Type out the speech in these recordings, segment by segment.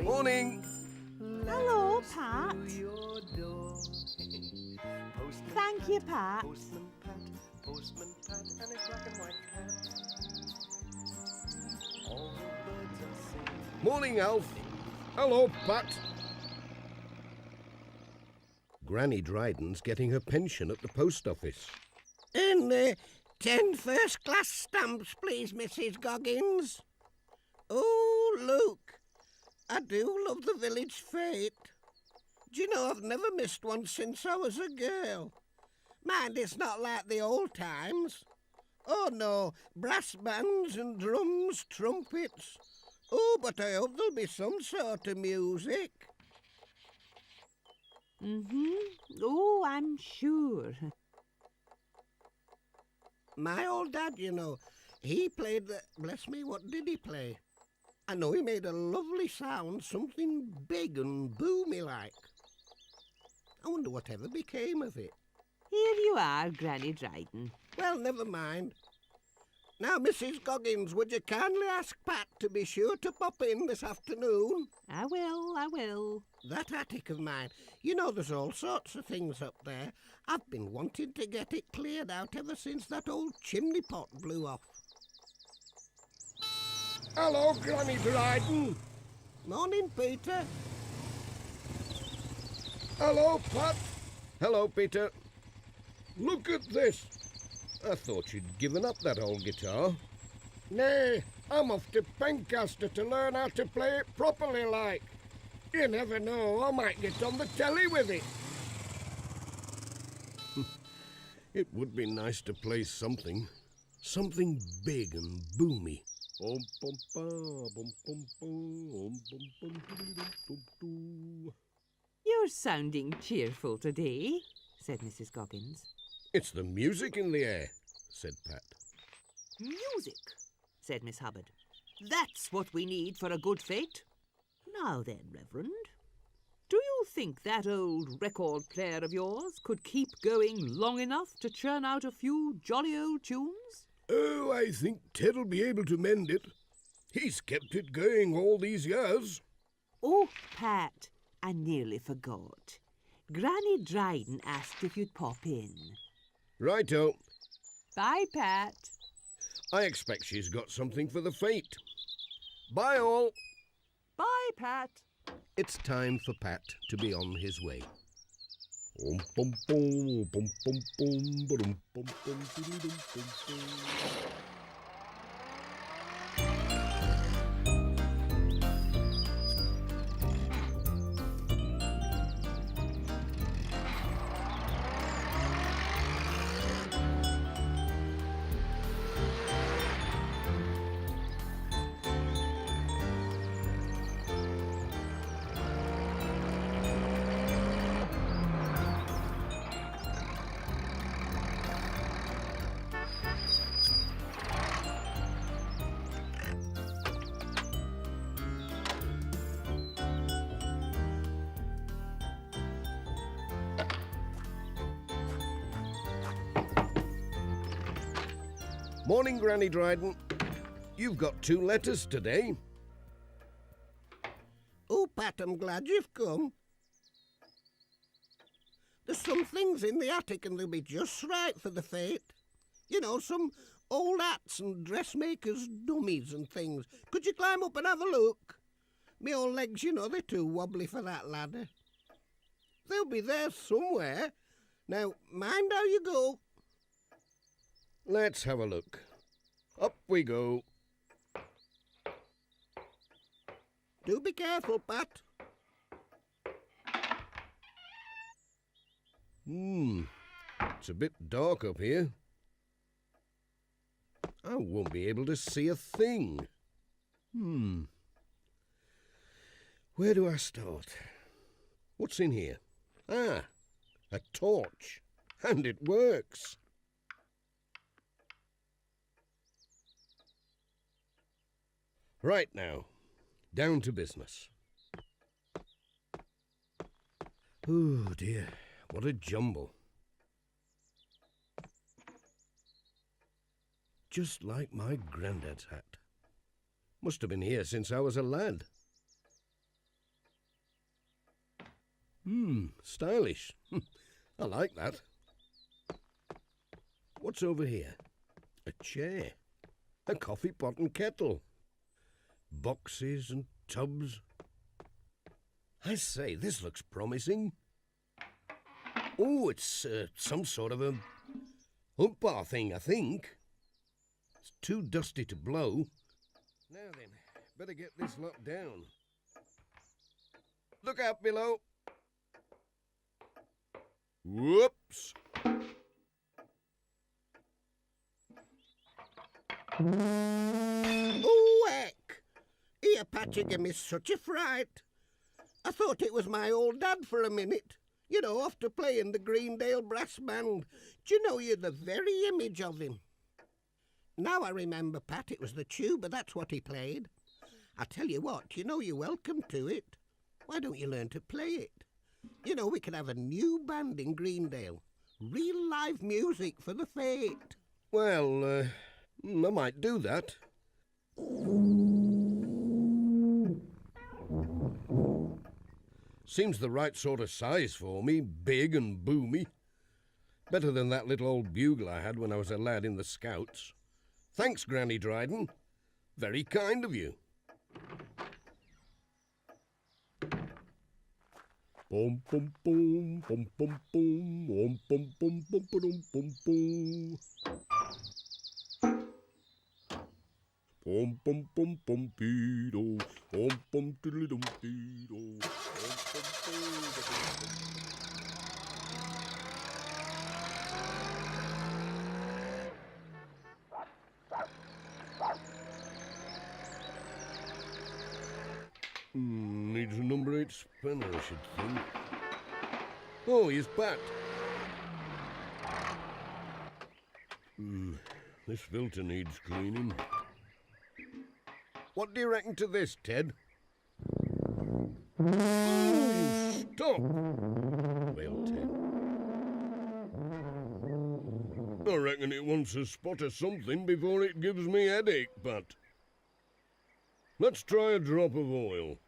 Morning. Hello, Pat. Thank you, Pat. Postman Pat, and his black and white cat. All the birds are singing. Morning, Alf. Hello, Pat. Granny Dryden's getting her pension at the post office. And 10 first-class stamps, please, Mrs. Goggins. Oh, look. I do love the village fete. Do you know, I've never missed one since I was a girl. Mind, it's not like the old times. Oh, no, brass bands and drums, trumpets. Oh, but I hope there'll be some sort of music. Oh, I'm sure. My old dad, you know, he played the... Bless me, what did he play? I know he made a lovely sound, something big and boomy like. I wonder whatever became of it. Here you are, Granny Dryden. Well, never mind. Now, Mrs. Goggins, would you kindly ask Pat to be sure to pop in this afternoon? I will. That attic of mine, you know there's all sorts of things up there. I've been wanting to get it cleared out ever since that old chimney pot blew off. Hello, Granny Dryden. Morning, Peter. Hello, Pat. Hello, Peter. Look at this. I thought you'd given up that old guitar. Nay, I'm off to Pencaster to learn how to play it properly like. You never know, I might get on the telly with it. It would be nice to play something. Something big and boomy. You're sounding cheerful today, said Mrs. Goggins. It's the music in the air, said Pat. Music, said Miss Hubbard. That's what we need for a good fete. Now then, Reverend, do you think that old record player of yours could keep going long enough to churn out a few jolly old tunes? Oh, I think Ted'll be able to mend it. He's kept it going all these years. Oh, Pat, I nearly forgot. Granny Dryden asked if you'd pop in. Righto. Bye, Pat. I expect she's got something for the fete. Bye all. Bye, Pat. It's time for Pat to be on his way. Morning, Granny Dryden. You've got 2 letters today. Oh, Pat, I'm glad you've come. There's some things in the attic and they'll be just right for the fete. You know, some old hats and dressmakers' dummies and things. Could you climb up and have a look? Me old legs, you know, they're too wobbly for that ladder. They'll be there somewhere. Now, mind how you go. Let's have a look. Up we go. Do be careful, Pat. It's a bit dark up here. I won't be able to see a thing. Where do I start? What's in here? Ah, a torch. And it works. Right now, down to business. Oh dear, what a jumble. Just like my granddad's hat. Must have been here since I was a lad. Stylish. I like that. What's over here? A chair. A coffee pot and kettle. Boxes and tubs. I say, this looks promising. Oh, it's some sort of a hump-bar thing, I think. It's too dusty to blow. Now then, better get this locked down. Look out below. Whoops. Oh, heck! Here, Pat, you give me such a fright. I thought it was my old dad for a minute. You know, off to play in the Greendale brass band. Do you know, you're the very image of him. Now I remember, Pat, it was the tuba, that's what he played. I tell you what, you know, you're welcome to it. Why don't you learn to play it? You know, we could have a new band in Greendale. Real live music for the fete. Well, I might do that. Seems the right sort of size for me, big and boomy. Better than that little old bugle I had when I was a lad in the Scouts. Thanks, Granny Dryden. Very kind of you. Bum bum bum bum bum bum bum bum bum bum bum bum. Bum bum bum bum beedo, bum bum diddly dum beedo, needs a number 8 spanner, I should think. Oh, here's Pat. This filter needs cleaning. What do you reckon to this, Ted? Oh, stop! Well, Ted. I reckon it wants a spot of something before it gives me headache, Pat. Let's try a drop of oil.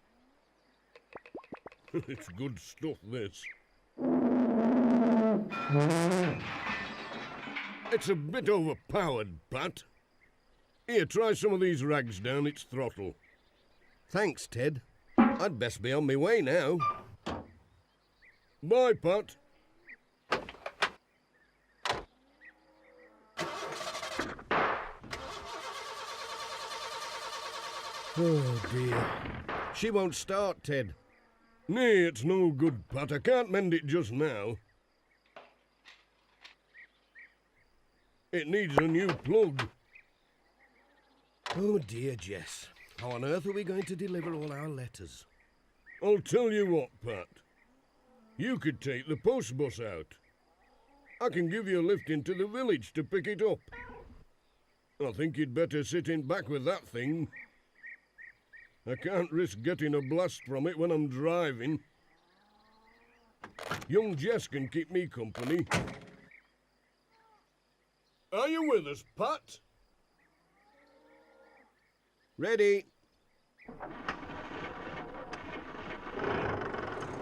It's good stuff, this. It's a bit overpowered, Pat. Here, try some of these rags down its throttle. Thanks, Ted. I'd best be on my way now. Bye, Pat. Oh, dear. She won't start, Ted. Nay, it's no good, Pat. I can't mend it just now. It needs a new plug. Oh, dear, Jess. How on earth are we going to deliver all our letters? I'll tell you what, Pat. You could take the post bus out. I can give you a lift into the village to pick it up. I think you'd better sit in back with that thing. I can't risk getting a blast from it when I'm driving. Young Jess can keep me company. Are you with us, Pat? Ready.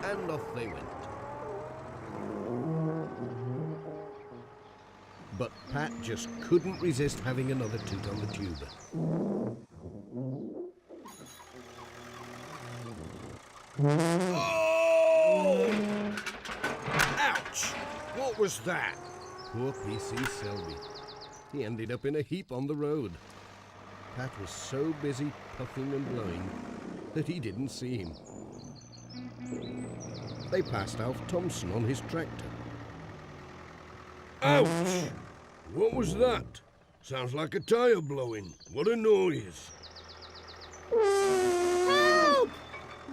And off they went. But Pat just couldn't resist having another toot on the tuba. Oh! Ouch! What was that? Poor PC Selby. He ended up in a heap on the road. Pat was so busy puffing and blowing that he didn't see him. They passed Alf Thompson on his tractor. Ouch! What was that? Sounds like a tyre blowing. What a noise. Help!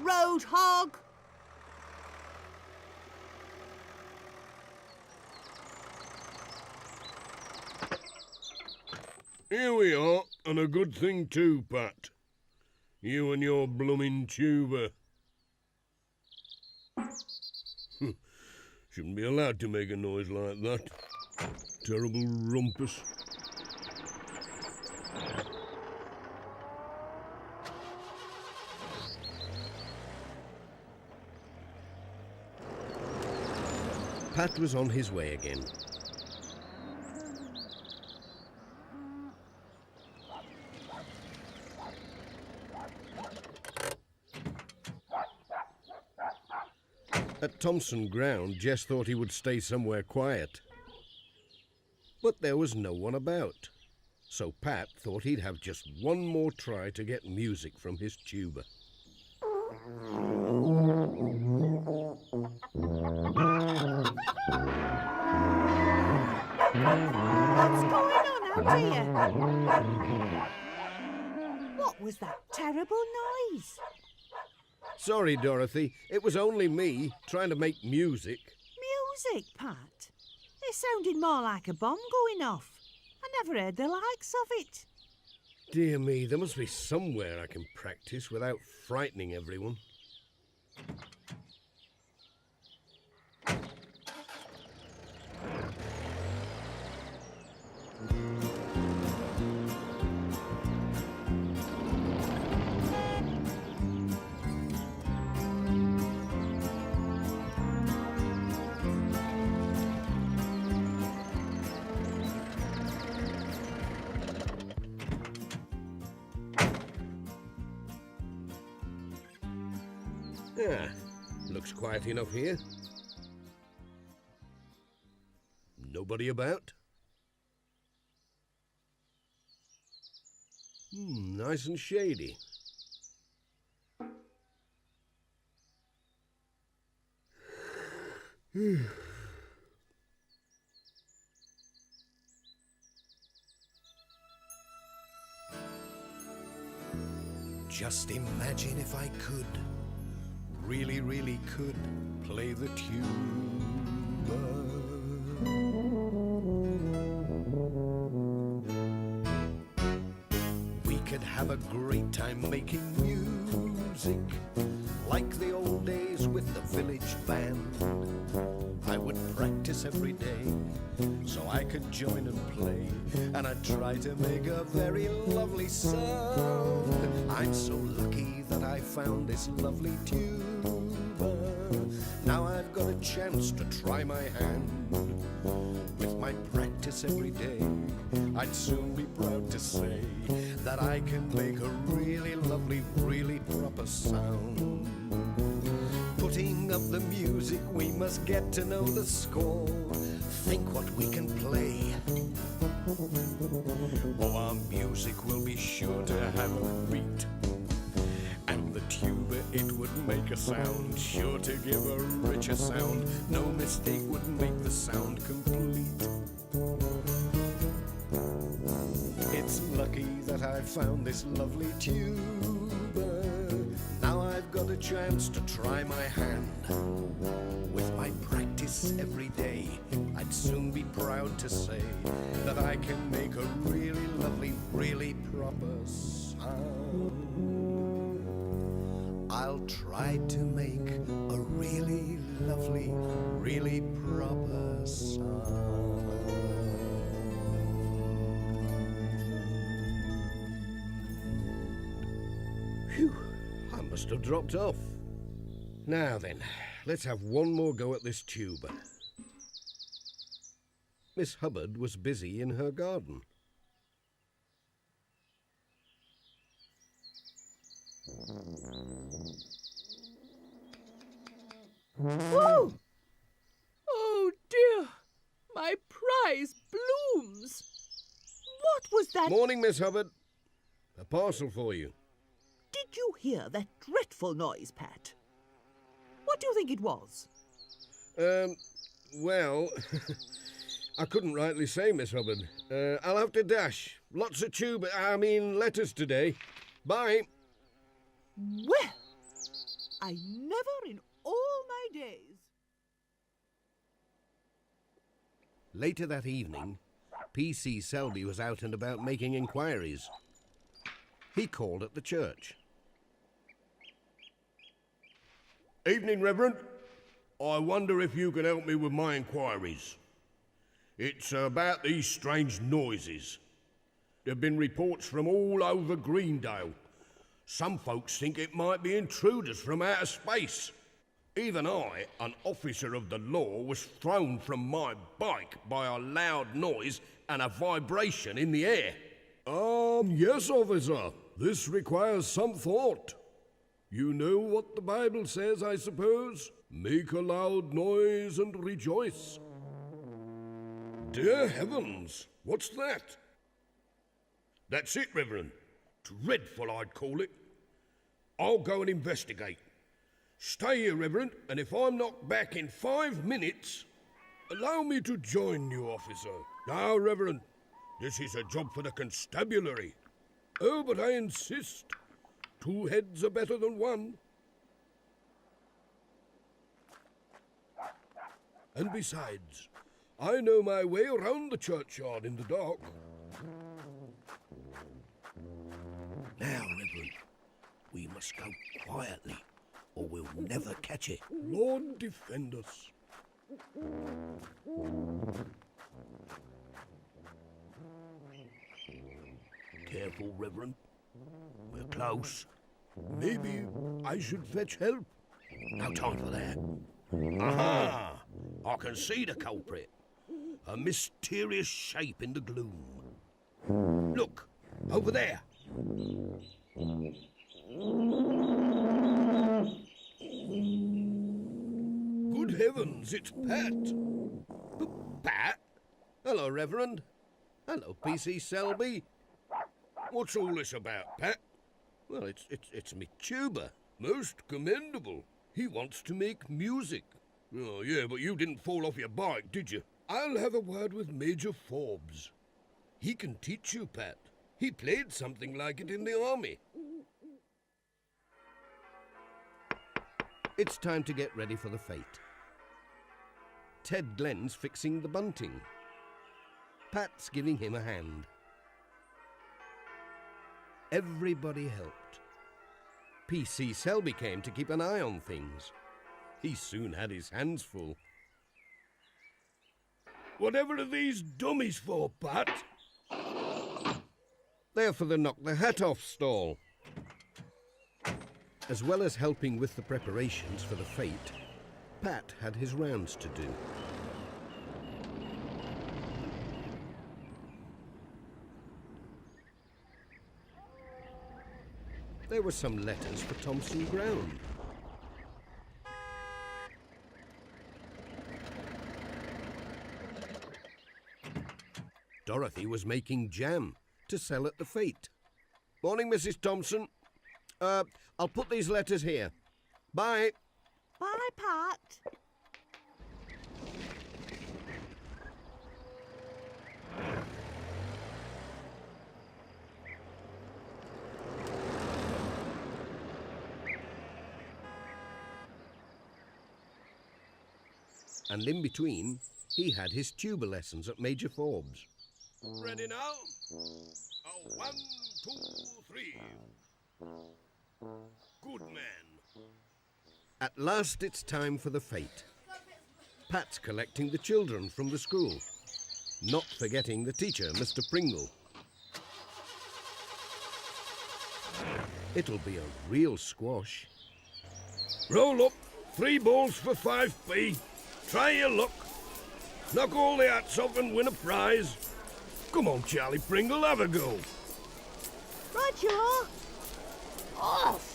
Road hog! Here we are, and a good thing too, Pat. You and your bloomin' tuba. Shouldn't be allowed to make a noise like that. Terrible rumpus. Pat was on his way again. At Thompson Ground, Jess thought he would stay somewhere quiet. But there was no one about. So Pat thought he'd have just one more try to get music from his tuba. What's going on out here? What was that terrible noise? Sorry, Dorothy. It was only me trying to make music. Music, Pat? It sounded more like a bomb going off. I never heard the likes of it. Dear me, there must be somewhere I can practice without frightening everyone. Ah, looks quiet enough here. Nobody about? Nice and shady. Just imagine if I could, really, really could, play the tuba. We could have a great time making music, like the old days with the village band. I would practice every day, so I could join and play, and I'd try to make a very lovely sound. I'm so lucky that I found this lovely tuba. Now I've got a chance to try my hand. With my practice every day, I'd soon be proud to say that I can make a really lovely, really proper sound. Putting up the music, we must get to know the score. Think what we can play. Oh, our music will be sure to have a beat. And the tuba, it would make a sound, sure to give a richer sound. No mistake would make the sound complete. It's lucky that I found this lovely tuba. Now I've got a chance to try my hand. With my practice every day, I'd soon be proud to say that I can make a really lovely, really proper sound. I'll try to make a really lovely, really proper sound. Phew, I must have dropped off. Now then, let's have one more go at this tuba. Miss Hubbard was busy in her garden. Whoa! Oh dear! My prize blooms! What was that? Morning, Miss Hubbard. A parcel for you. Did you hear that dreadful noise, Pat? What do you think it was? Well, I couldn't rightly say, Miss Hubbard. I'll have to dash. Lots of letters today. Bye. Well, I never in all my days. Later that evening, P.C. Selby was out and about making inquiries. He called at the church. Evening, Reverend. I wonder if you can help me with my inquiries. It's about these strange noises. There have been reports from all over Greendale. Some folks think it might be intruders from outer space. Even I, an officer of the law, was thrown from my bike by a loud noise and a vibration in the air. Yes, officer. This requires some thought. You know what the Bible says, I suppose? Make a loud noise and rejoice. Dear heavens, what's that? That's it, Reverend. Dreadful, I'd call it. I'll go and investigate. Stay here, Reverend, and if I'm not back in 5 minutes... Allow me to join you, officer. Now, Reverend, this is a job for the constabulary. Oh, but I insist. 2 heads are better than 1. And besides, I know my way around the churchyard in the dark. Now, Reverend, we must go quietly, or we'll never catch it. Lord defend us. Careful, Reverend. We're close. Maybe I should fetch help. No time for that. Aha! I can see the culprit. A mysterious shape in the gloom. Look, over there. Good heavens, it's Pat. Pat? Hello, Reverend. Hello, PC Selby. What's all this about, Pat? Well, it's me Tuba. Most commendable. He wants to make music. Oh, yeah, but you didn't fall off your bike, did you? I'll have a word with Major Forbes. He can teach you, Pat. He played something like it in the army. It's time to get ready for the fete. Ted Glenn's fixing the bunting. Pat's giving him a hand. Everybody helped. PC Selby came to keep an eye on things. He soon had his hands full. Whatever are these dummies for, Pat? They're for the Knock the Hat Off stall. As well as helping with the preparations for the fete, Pat had his rounds to do. There were some letters for Thompson Ground. Dorothy was making jam to sell at the fete. Morning, Mrs. Thompson. I'll put these letters here. Bye. Bye, Pat. And in between, he had his tuba lessons at Major Forbes. Ready now? Oh, 1, 2, 3. Good man. At last it's time for the fete. Pat's collecting the children from the school, not forgetting the teacher, Mr. Pringle. It'll be a real squash. Roll up. 3 balls for 5p. Try your luck. Knock all the hats off and win a prize. Come on, Charlie Pringle, have a go. Right you are. Off.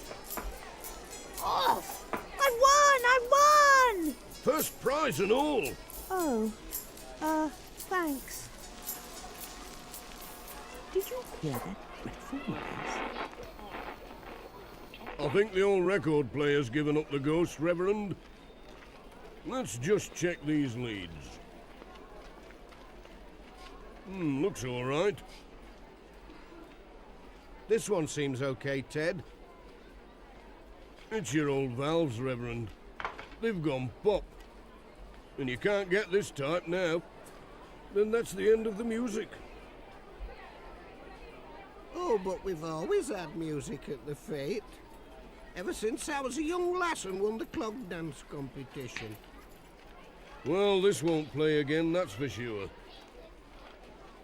Off. I won! First prize and all. Oh, thanks. Did you hear that dreadful noise? I think the old record player's given up the ghost, Reverend. Let's just check these leads. Looks all right. This one seems okay, Ted. It's your old valves, Reverend. They've gone pop. And you can't get this type now. Then that's the end of the music. Oh, but we've always had music at the fete. Ever since I was a young lass and won the clog dance competition. Well, this won't play again, that's for sure.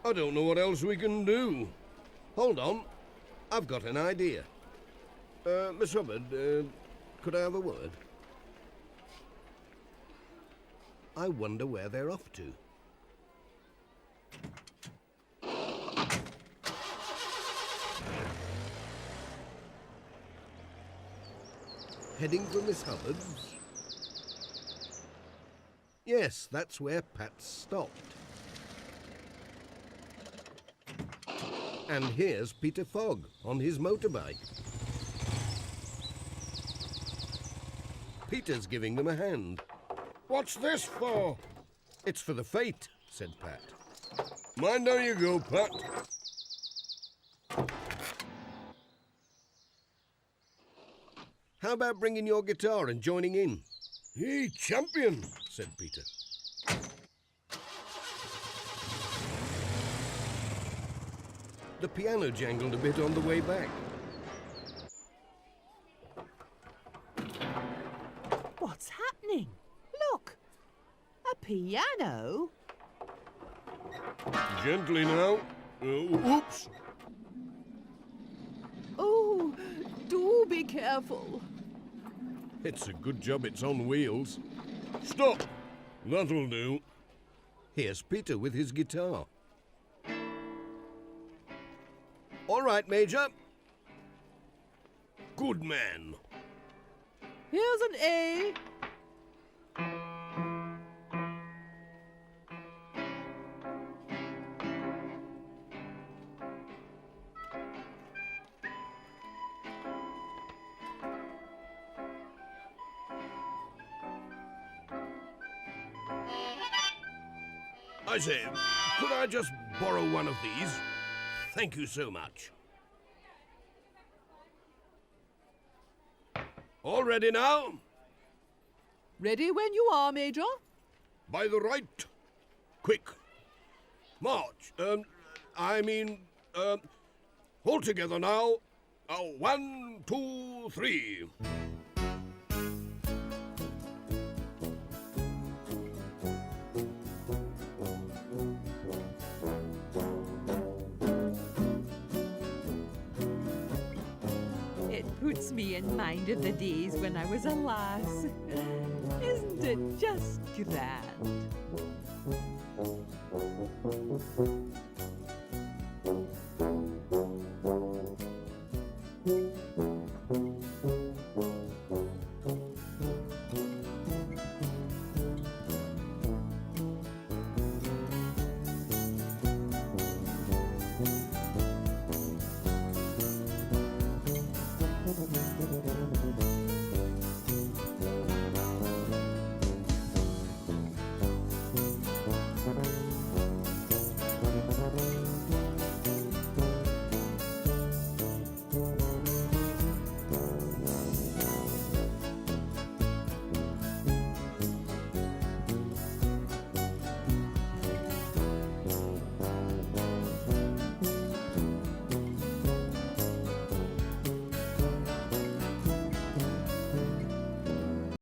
I don't know what else we can do. Hold on. I've got an idea. Miss Hubbard, could I have a word? I wonder where they're off to. Heading for Miss Hubbard's? Yes, that's where Pat stopped. And here's Peter Fogg on his motorbike. Peter's giving them a hand. What's this for? It's for the fete, said Pat. Mind how you go, Pat. How about bringing your guitar and joining in? Hey, champion, Said Peter. The piano jangled a bit on the way back. What's happening? Look! A piano? Gently now. Oops. Oh, do be careful. It's a good job it's on wheels. Stop. That'll do. Here's Peter with his guitar. All right, Major. Good man. Here's an A. I say, could I just borrow one of these? Thank you so much. All ready now? Ready when you are, Major. By the right. Quick. March. Hold together now. 1, 2, 3. Puts me in mind of the days when I was a lass. Isn't it just grand?